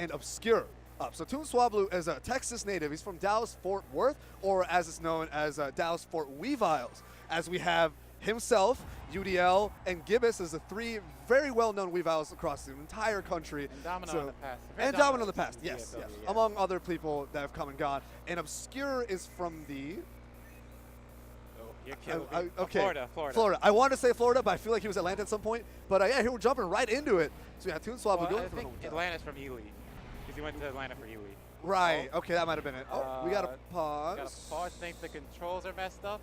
and Obscure up. So ToonSwablu is a Texas native. He's from Dallas-Fort Worth, or as it's known as Dallas-Fort Weaviles, as we have himself, UDL, and Gibbous as the three very well-known Weaviles across the entire country. And Domino in the past. And Domino in the past, yes, yes. yes. Among other people that have come and gone. And Obscure is from the... You're killing me. Okay. Florida. I wanted to say Florida, but I feel like he was Atlanta at some point. But yeah, here we're jumping right into it. So yeah, ToonSwablu going for I think Atlanta's from Ely, because he went to Atlanta for Ely. Right. Okay, that might have been it. Oh, we got to pause. Got to pause. Think the controls are messed up.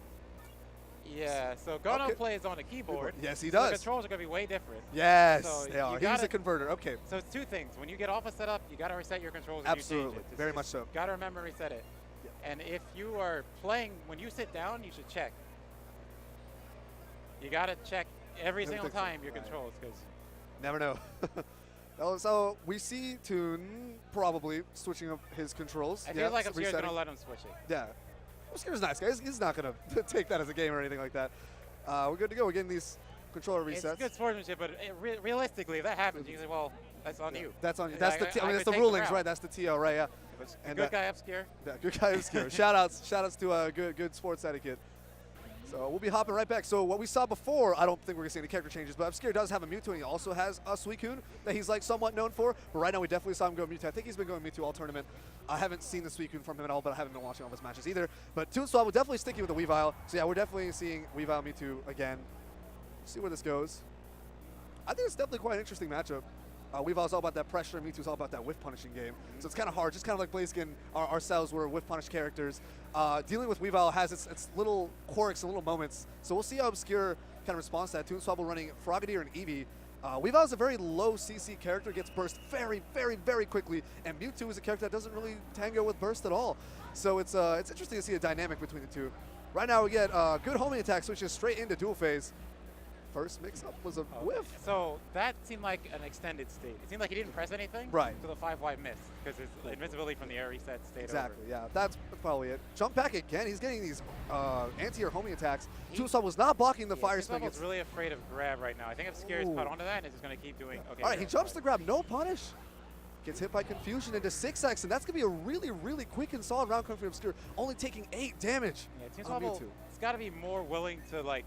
Yeah. So Gono plays on a keyboard. Yes, he so does. the controls are going to be way different. Yes, so they are. He's a converter. Okay. So it's two things. When you get off a setup, you got to reset your controls. Absolutely. And you change it. Very much so. Got to remember to reset it. Yeah. And if you are playing, when you sit down, you should check. You got to check every single time your controls, because never know. So we see Toon probably switching up his controls. I feel like Obscure's going to let him switch it. Yeah. Obscure's nice, guys. He's not going to take that as a game or anything like that. We're good to go. We're getting these controller resets. It's good sportsmanship, but realistically, if that happens, you can say, well, that's on you. That's on you. That's that's the rulings, right? That's the TO, right? Yeah. And good guy Obscure. Yeah, good guy Obscure. shout outs to good sports etiquette. So we'll be hopping right back. So what we saw before, I don't think we're going to see any character changes, but Obscure does have a Mewtwo, and he also has a Suicune that he's like somewhat known for. But right now we definitely saw him go Mewtwo. I think he's been going Mewtwo all tournament. I haven't seen the Suicune from him at all, but I haven't been watching all his matches either. But ToonSwablu definitely sticking with the Weavile. So yeah, we're definitely seeing Weavile Mewtwo again. See where this goes. I think it's definitely quite an interesting matchup. Weavile's all about that pressure, and Mewtwo's all about that whiff punishing game. So it's kind of hard, just kind of like Blaziken ourselves, were whiff punish characters. Dealing with Weavile has its little quirks and little moments. So we'll see how Obscure kind of responds to that. ToonSwablu running Frogadier and Eevee. Weavile's a very low CC character, gets burst very, very, very quickly, and Mewtwo is a character that doesn't really tango with burst at all. So it's interesting to see a dynamic between the two. Right now we get good homing attack switches straight into dual phase. First mix-up was a whiff. So that seemed like an extended state. It seemed like he didn't press anything. Right. So the 5-wide miss, because his invincibility from the air reset stayed exactly, over. yeah. That's probably it. Jump back again. He's getting these anti-air homing attacks. ToonSwablu was not blocking the fire spin. He's really afraid of grab right now. I think Obscure is caught onto that and is just going to keep doing. Okay. All right, he jumps the grab. No punish. Gets hit by Confusion into 6x, and that's going to be a really, really quick and solid round coming from Obscure, only taking 8 damage. Yeah, ToonSwablu has got to be more willing to, like,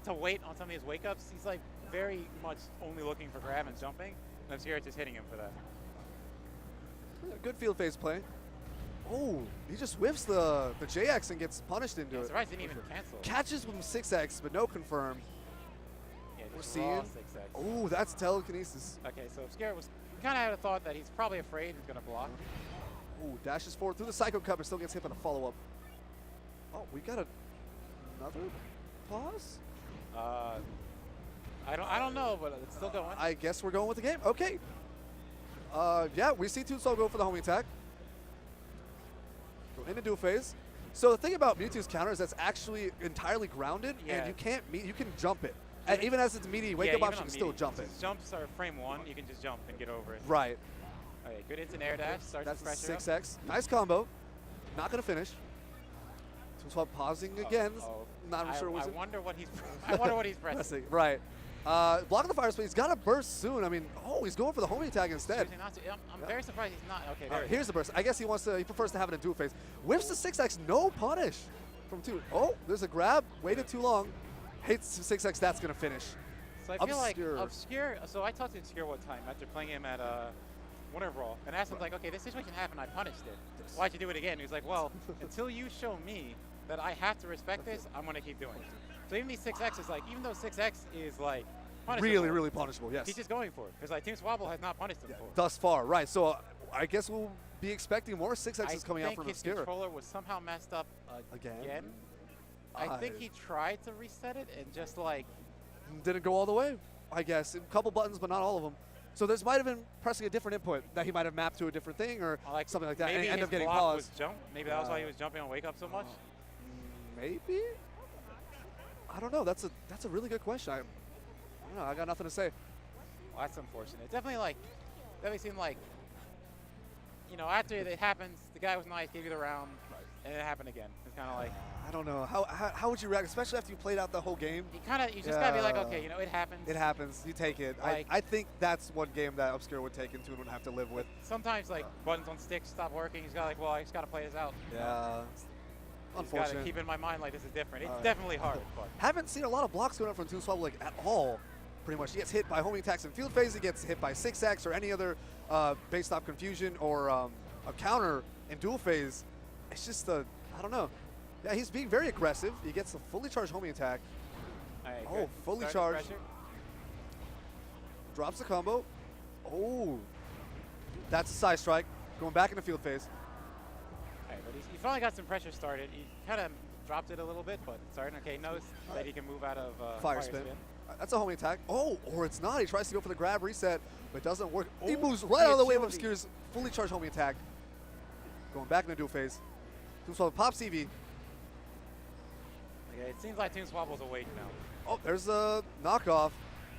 to wait on some of these wake-ups. He's like very much only looking for grab and jumping, and Obscure is just hitting him for that. Good field phase play. Oh, he just whiffs the JX and gets punished into it. Surprised didn't even cancel. Catches with 6x, but no confirm. Yeah, we're seeing. Oh, that's telekinesis. Okay, so Obscure was kind of had a thought that he's probably afraid he's going to block. Oh, dashes forward through the Psycho Cup and still gets hit on a follow-up. Oh, we got another pause? I don't know, but it's still going. I guess we're going with the game. Okay. Yeah, we see ToonSwablu go for the homing attack. Go into dual phase. So the thing about Mewtwo's counter is that's actually entirely grounded, and you can't you can jump it. And even as it's meaty wake up option, you can still jump it. Jumps are frame 1, you can just jump and get over it. Right. Okay, good instant air dash. Starts that's the pressure 6x. Nice combo. Not going to finish. ToonSwablu pausing again. Not sure what I wonder what he's I wonder what he's pressing. Right. Blocking the fire spin. He's got to burst soon. I mean, he's going for the homing attack instead. I'm very surprised he's not. Okay, there here's the burst. I guess he prefers to have it in dual phase. Whiffs the 6x, no punish from Toon. Oh, there's a grab. Waited too long. Hates 6x, that's going to finish. So I feel like Obscure, so I talked to Obscure one time after playing him at Winter Brawl, and asked him, like, okay, this situation happened, I punished it. Why'd you do it again? He was like, well, until you show me that I have to respect this, I'm going to keep doing it. So even these 6x is like, even though 6x is like punishable, really, really punishable, yes. He's just going for it, because like ToonSwablu has not punished him before. Thus far, right. So I guess we'll be expecting more 6x's coming out from Obscure. I think his controller was somehow messed up again. I think he tried to reset it and just like... Didn't go all the way, I guess. A couple buttons, but not all of them. So this might have been pressing a different input that he might have mapped to a different thing or something like that, maybe and end up getting block paused. Was jump. Maybe that was why he was jumping on wake up so much. Maybe. I don't know. That's a really good question. I don't know. I got nothing to say. Well, that's unfortunate. It definitely seemed like, you know, after it happens, the guy was nice, gave you the round, and it happened again. It's kind of like. I don't know. How would you react, especially after you played out the whole game? You just gotta be like, okay, you know, it happens. It happens. You take it. Like, I think that's one game that Obscure would take and Toon would have to live with. Sometimes like buttons on sticks stop working. He's got like, well, I just gotta play this out. Yeah. Unfortunate. Gotta keep in my mind like this is different. It's definitely hard. But haven't seen a lot of blocks going up from ToonSwablu like at all. Pretty much, he gets hit by homing attacks in field phase. He gets hit by 6X or any other base stop confusion or a counter in dual phase. It's just I don't know. Yeah, he's being very aggressive. He gets a fully charged homing attack. right, oh, fully charged. Drops the combo. Oh, that's a side strike. Going back into field phase. Right, but he finally got some pressure started. He kind of dropped it a little bit, but starting. Okay, knows that he can move out of fire spin. That's a homing attack. Oh, or it's not. He tries to go for the grab reset, but it doesn't work. He moves right out of the way of Obscure's fully charged homing attack. Going back into dual phase. ToonSwablu pops Eevee. Okay, it seems like ToonSwablu's awake now. Oh, there's a knockoff.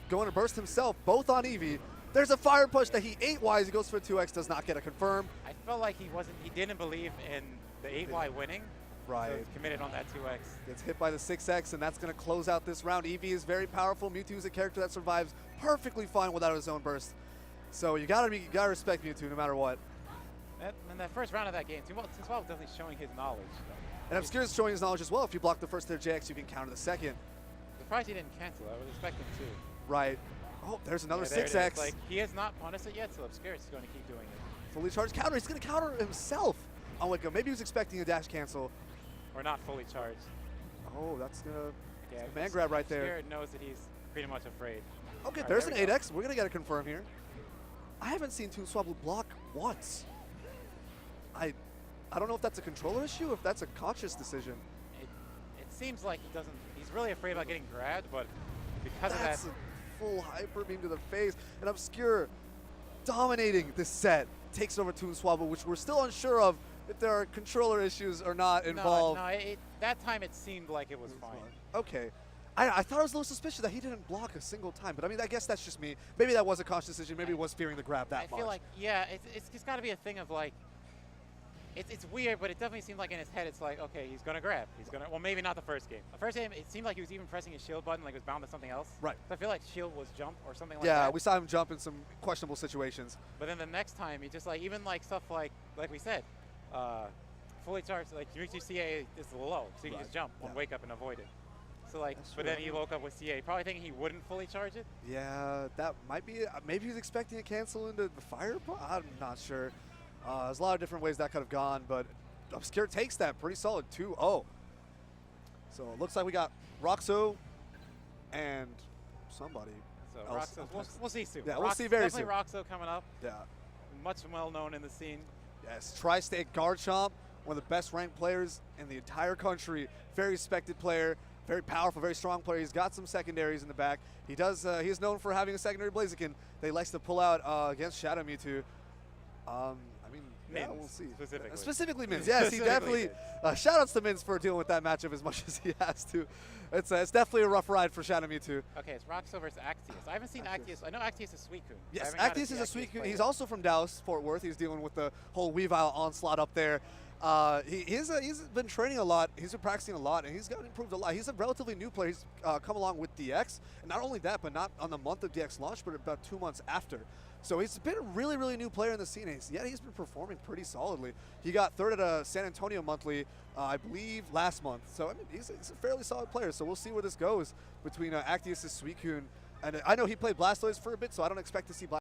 Going to burst himself, both on Eevee. There's a fire push that he 8Ys. He goes for a 2X, does not get a confirm. I felt like he didn't believe in the 8Y winning. Right. So he's committed on that 2X. Gets hit by the 6X, and that's going to close out this round. Eevee is very powerful. Mewtwo is a character that survives perfectly fine without his own burst. So you gotta respect Mewtwo no matter what. In that first round of that game, ToonSwablu definitely showing his knowledge. And Obscure is showing his knowledge as well. If you block the first DHAX, you can counter the second. Surprised he didn't cancel. I was expecting to. Right. Oh, there's another 6X. Like, he has not punished it yet, so Obscure is going to keep doing it. Fully charged counter. He's going to counter himself. Oh, like maybe he was expecting a dash cancel. Or not fully charged. Oh, that's going to man grab right there. Obscure knows that he's pretty much afraid. Okay, there's an 8X. We're going to get a confirm here. I haven't seen ToonSwablu block once. I don't know if that's a controller issue, if that's a conscious decision. It seems like he's really afraid about getting grabbed, but because of that. That's a full hyper beam to the face. And Obscure dominating this set. Takes over ToonSwablu, which we're still unsure of if there are controller issues or not involved. No, that time it seemed like it was fine. Okay. I thought it was a little suspicious that he didn't block a single time, but I mean, I guess that's just me. Maybe that was a conscious decision. Maybe he was fearing the grab that much. I feel like, yeah, it's just got to be a thing of like, it's weird, but it definitely seemed like in his head, it's like, okay, he's going to grab. Well, maybe not the first game. The first game, it seemed like he was even pressing his shield button, like it was bound to something else. Right. So I feel like shield was jump or something like that. Yeah, we saw him jump in some questionable situations. But then the next time, he just like, even like stuff like we said, fully charged, like Mewtwo CA is low, so you can just jump on wake up and avoid it. So like, but then he woke up with CA, probably thinking he wouldn't fully charge it. Yeah, that might be, maybe he's expecting a cancel into the fire, I'm not sure. There's a lot of different ways that could have gone, but Obscure takes that pretty solid 2-0. So it looks like we got Roxo and somebody else. Roxo, we'll see soon. Yeah, we'll see very soon. Definitely Roxo coming up. Yeah. Much well known in the scene. Yes, Tri-State Garchomp, one of the best ranked players in the entire country. Very respected player, very powerful, very strong player. He's got some secondaries in the back. He is known for having a secondary Blaziken that he likes to pull out against Shadow Mewtwo. Yeah, we'll see. Specifically Mins. Yes, he definitely. Shoutouts to Mins for dealing with that matchup as much as he has to. It's definitely a rough ride for Shadow Mewtwo. Okay, it's Roxo versus Actius. I haven't seen Actius. I know Actius is Suicune. Yes, Actius is a Suicune. He's also from Dallas, Fort Worth. He's dealing with the whole Weavile onslaught up there. He's been training a lot. He's been practicing a lot, and he's gotten improved a lot. He's a relatively new player. He's come along with DX, and not only that, but not on the month of DX launch, but about 2 months after. So he's been a really, really new player in the scene. He's been performing pretty solidly. He got third at a San Antonio monthly, I believe, last month. So I mean, he's a fairly solid player. So we'll see where this goes between Actius' Suicune. And I know he played Blastoise for a bit, so I don't expect to see Blastoise